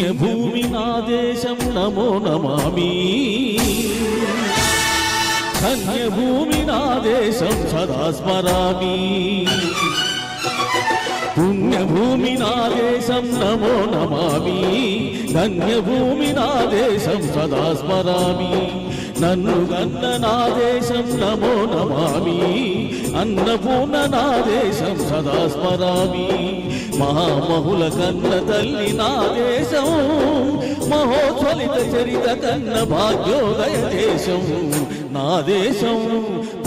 పుణ్యభూమి నా దేశం నమో నమామి ధన్యభూమి నా దేశం సదా స్మరామి పుణ్యభూమి నా దేశం నమో నమామి ధన్యభూమి నా దేశం సదా స్మరామి నన్ను గన్న నా దేశం నమో నమామి అన్నపూర్ణ నా దేశం సదా స్మరామి మహామహుల కన్న తల్లి నా దేశం మహోజ్వలిత చరిత కన్న భాగ్యోదయ దేశం నా దేశం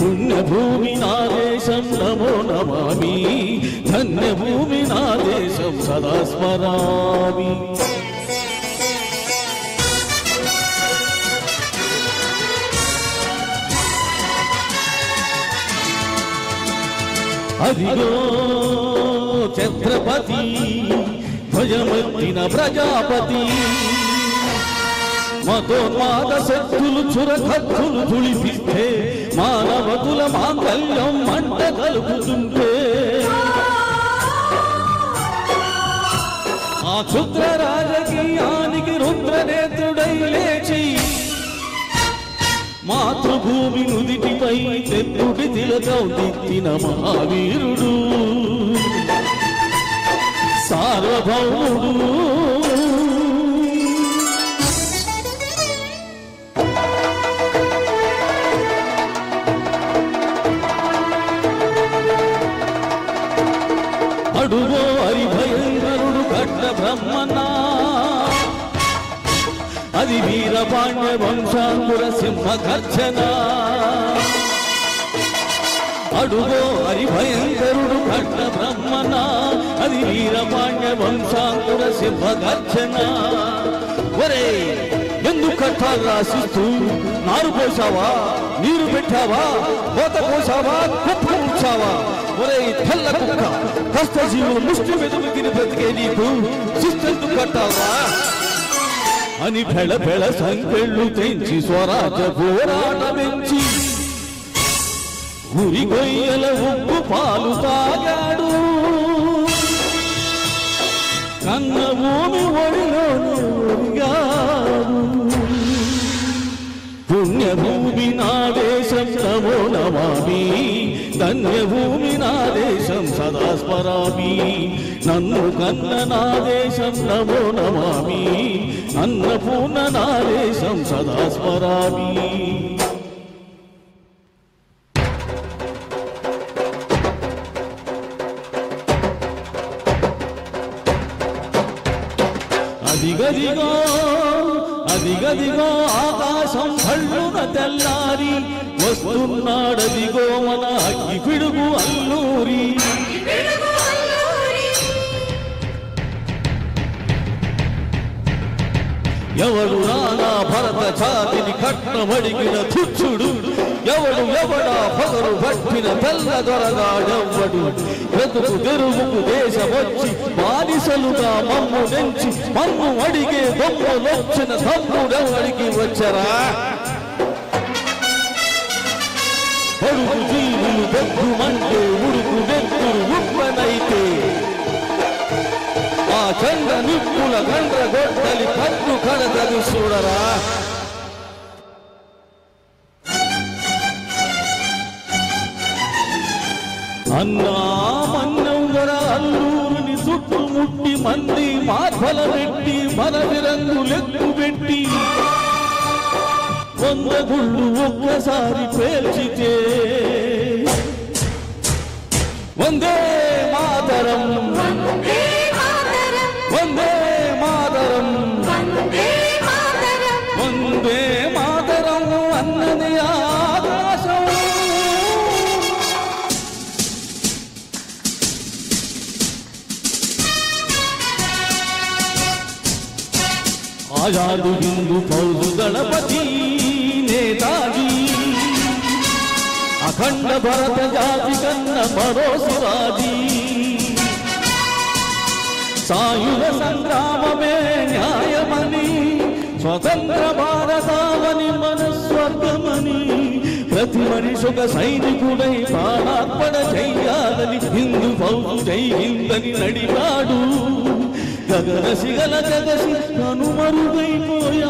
పుణ్యభూమి నా దేశం నమో నమామి ధన్యభూమి నా దేశం సదా స్మరామి అదిగో ఛత్రపతి ధ్వజమెత్తిన ప్రజాపతి మతోన్మాద శక్తులు చురకత్తులు తులిపిస్తే మానవకుల మాంగళ్యం మంట కలుపుతుంటే ఆ క్షుద్ర రాజకీయానికి రుద్రనేత్రుడై లేచి మాతృభూమి నుదిటిపై తెప్పుడి తిలకం దిద్దిన మహావీరుడు సార్వభౌముడు అడుగో హరిభయంకరుడు కట్ట బ్రహ్మన్నా అది వీరపాండ్య వంశాంకుర సింహ గర్జన అడుగో హరిభయంకరుడు కట్ట బ్రహ్మణ అది వీరపాండ్య వంశాంకుర సింహ గర్జన ఒరే ఎందుకు కట్టాలు రాసిస్తూ నారు పోసావా నీరు పెట్టావా కోత పోసావా కుప్ప ఉంచావా ఒరే తెల్ల కుక్క కష్టజీవులు ముష్టి వెతుకుని బ్రతికే నీకు శిస్తెందుకు కట్టావా అని పెళ పెళ సంకెళ్ళు తెంచి స్వరాజ పోరాటమించి ఉరి గొయ్యల ఉప్పు పాలు తాగాడు కన్న భూమి ఒడిలోనే ఒరిగాడు పుణ్యభూమి నా దేశం నమో నమామి ధన్యభూమి నా దేశం సదా స్మరామి నన్ను కన్న నా దేశం నమో నమామి అన్నపూర్ణ నా దేశం సదా స్మరామి అదిగదిగో అదిగదిగో ఆకాశం కళ్ళున తెల్లారి వస్తున్నాడదిగో మన అగ్గి పిడుగు అల్లూరి ఎవడు రానా భరత జాతిని కట్నమడిగిన తుచ్చుడు ఎవడు ఎవడా పగరు పట్టిన తెల్ల దొరగాడెవ్వడు వెతుకు తెరువుకు దేశమొచ్చి బానిసలుగా మమ్ము నెంచి మమ్ము అడిగే దొమ్మలొచ్చిన తమ్ముడెవడికి వచ్చరా పడుకు జీవులు బొగ్గుమంటే ఉడుకు నెత్తురు ఉప్పనైతే ఆ చండ నిప్పుల గండ్ర గొడ్డలి కన్ను కడతది చూడరా అన్నా మన్నెవర అల్లూరిని చుట్టుముట్టి మంది మార్బల పెట్టి మన విరంగులెక్కు పెట్టి 100 గుళ్ళు ఒక్కసారి పేల్చితే వందే మాతరం వందే మాతరం వందే మాతరం అన్నది ఆకాశం ఆజాదు హిందూ ఫౌజు గణపతి నేతాజీ అఖండ భరత జాతి కన్న మరో శివాజీ సాయుధ సంగ్రామమే న్యాయమని స్వతంత్ర భారతావని మన స్వర్గమని ప్రతి మనిషొక సైనికుడై ప్రాణార్పణ చెయ్యాలని హిందూ ఫౌజు జై హిందని నడిపాడు గగనసిగల జగసి కనుమరుగైపోయాడు.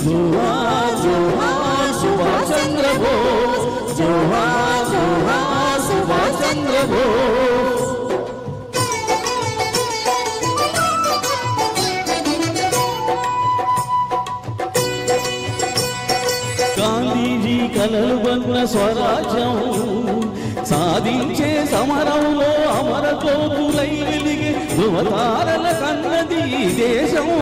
జోహార్ జోహార్ సుభాష్ చంద్ర బోస్, జోహార్ జోహార్ సుభాష్ చంద్ర బోస్. గాంధీజీ కలలు కన్న స్వరాజ్యం సాధించే సమరంలో అమరకోపులై వెలిగే ధృవతారల కన్నది దేశం.